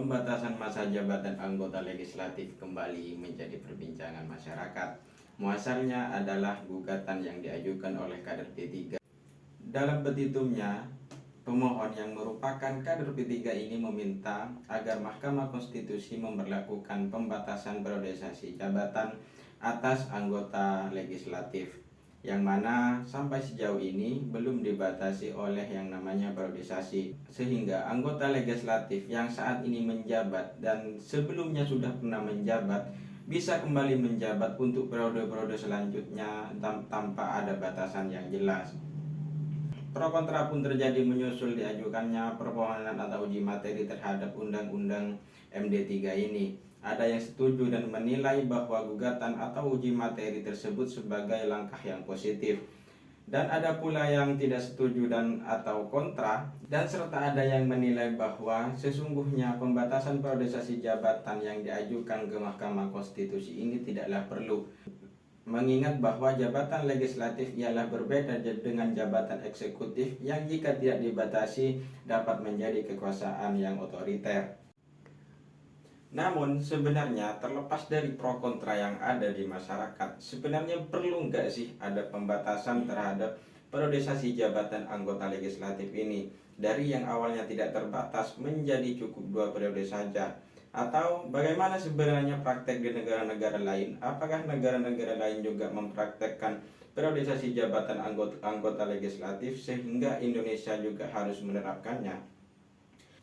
pembatasan masa jabatan anggota legislatif kembali menjadi perbincangan masyarakat. Muasalnya adalah gugatan yang diajukan oleh kader P3. Dalam petitumnya, pemohon yang merupakan kader P3 ini meminta agar Mahkamah Konstitusi memberlakukan pembatasan periodisasi jabatan atas anggota legislatif, yang mana sampai sejauh ini belum dibatasi oleh yang namanya periodisasi, sehingga anggota legislatif yang saat ini menjabat dan sebelumnya sudah pernah menjabat bisa kembali menjabat untuk periode-periode selanjutnya tanpa ada batasan yang jelas. Pro kontra pun terjadi menyusul diajukannya permohonan atau uji materi terhadap Undang-Undang MD3 ini. Ada yang setuju dan menilai bahwa gugatan atau uji materi tersebut sebagai langkah yang positif. Dan ada pula yang tidak setuju dan atau kontra, dan serta ada yang menilai bahwa sesungguhnya pembatasan periodisasi jabatan yang diajukan ke Mahkamah Konstitusi ini tidaklah perlu. Mengingat bahwa jabatan legislatif ialah berbeda dengan jabatan eksekutif yang jika tidak dibatasi dapat menjadi kekuasaan yang otoriter. Namun sebenarnya terlepas dari pro kontra yang ada di masyarakat, sebenarnya perlu nggak sih ada pembatasan terhadap periodisasi jabatan anggota legislatif ini, dari yang awalnya tidak terbatas menjadi cukup 2 periode saja? Atau bagaimana sebenarnya praktek di negara-negara lain? Apakah negara-negara lain juga mempraktekkan periodisasi jabatan anggota legislatif sehingga Indonesia juga harus menerapkannya?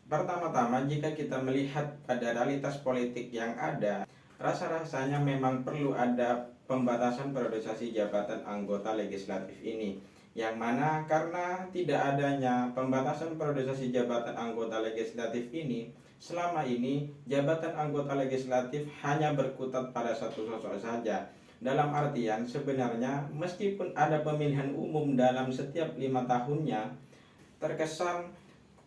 Pertama-tama, jika kita melihat pada realitas politik yang ada, rasa-rasanya memang perlu ada pembatasan periodisasi jabatan anggota legislatif ini. Yang mana karena tidak adanya pembatasan periodisasi jabatan anggota legislatif ini, selama ini jabatan anggota legislatif hanya berkutat pada satu sosok saja. Dalam artian sebenarnya meskipun ada pemilihan umum dalam setiap 5 tahunnya, terkesan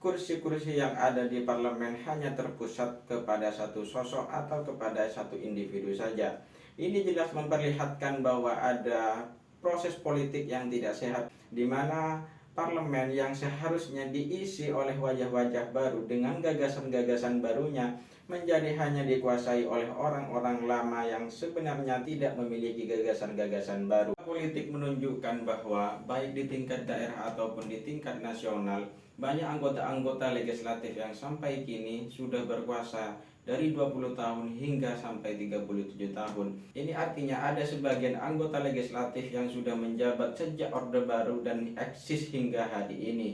kursi-kursi yang ada di parlemen hanya terpusat kepada satu sosok atau kepada satu individu saja. Ini jelas memperlihatkan bahwa ada proses politik yang tidak sehat, di mana parlemen yang seharusnya diisi oleh wajah-wajah baru dengan gagasan-gagasan barunya menjadi hanya dikuasai oleh orang-orang lama yang sebenarnya tidak memiliki gagasan-gagasan baru. Politik menunjukkan bahwa baik di tingkat daerah ataupun di tingkat nasional, banyak anggota-anggota legislatif yang sampai kini sudah berkuasa dari 20 tahun hingga sampai 37 tahun. Ini artinya ada sebagian anggota legislatif yang sudah menjabat sejak Orde Baru dan eksis hingga hari ini.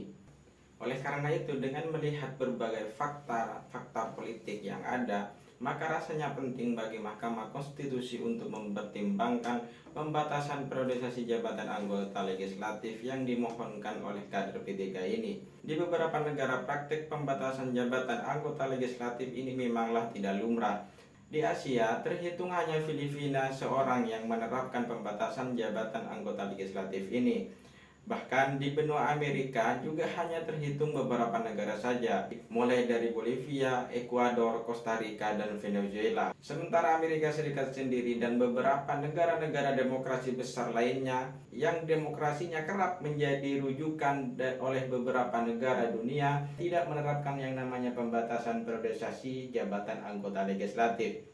Oleh karena itu, dengan melihat berbagai fakta politik yang ada, maka rasanya penting bagi Mahkamah Konstitusi untuk mempertimbangkan pembatasan periodisasi jabatan anggota legislatif yang dimohonkan oleh kader P3 ini. Di beberapa negara, praktik pembatasan jabatan anggota legislatif ini memanglah tidak lumrah. Di Asia, terhitung hanya Filipina seorang yang menerapkan pembatasan jabatan anggota legislatif ini. Bahkan di benua Amerika juga hanya terhitung beberapa negara saja, mulai dari Bolivia, Ekuador, Costa Rica, dan Venezuela. Sementara Amerika Serikat sendiri dan beberapa negara-negara demokrasi besar lainnya yang demokrasinya kerap menjadi rujukan oleh beberapa negara dunia tidak menerapkan yang namanya pembatasan periodisasi jabatan anggota legislatif.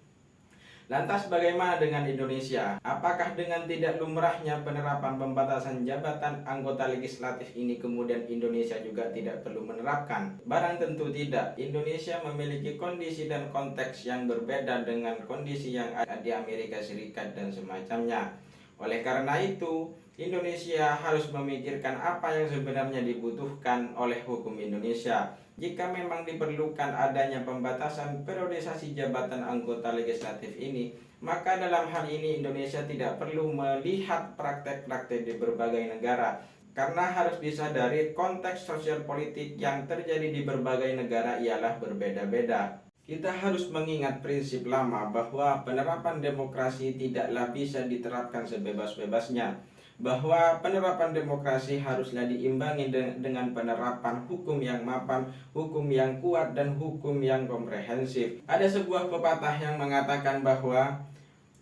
Lantas bagaimana dengan Indonesia? Apakah dengan tidak lumrahnya penerapan pembatasan jabatan anggota legislatif ini kemudian Indonesia juga tidak perlu menerapkan? Barang tentu tidak. Indonesia memiliki kondisi dan konteks yang berbeda dengan kondisi yang ada di Amerika Serikat dan semacamnya. Oleh karena itu, Indonesia harus memikirkan apa yang sebenarnya dibutuhkan oleh hukum Indonesia. Jika memang diperlukan adanya pembatasan periodisasi jabatan anggota legislatif ini, maka dalam hal ini Indonesia tidak perlu melihat praktek-praktek di berbagai negara, karena harus disadari konteks sosial politik yang terjadi di berbagai negara ialah berbeda-beda. Kita harus mengingat prinsip lama bahwa penerapan demokrasi tidaklah bisa diterapkan sebebas-bebasnya, bahwa penerapan demokrasi haruslah diimbangi dengan penerapan hukum yang mapan, hukum yang kuat, dan hukum yang komprehensif. Ada sebuah pepatah yang mengatakan bahwa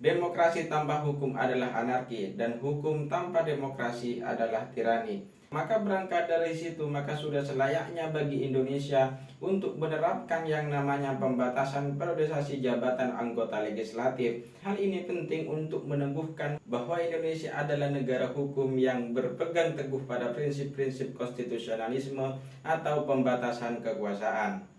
Demokrasi tanpa hukum adalah anarki, dan hukum tanpa demokrasi adalah tirani. Maka berangkat dari situ, maka sudah selayaknya bagi Indonesia untuk menerapkan yang namanya pembatasan periodisasi jabatan anggota legislatif. Hal ini penting untuk meneguhkan bahwa Indonesia adalah negara hukum yang berpegang teguh pada prinsip-prinsip konstitusionalisme atau pembatasan kekuasaan.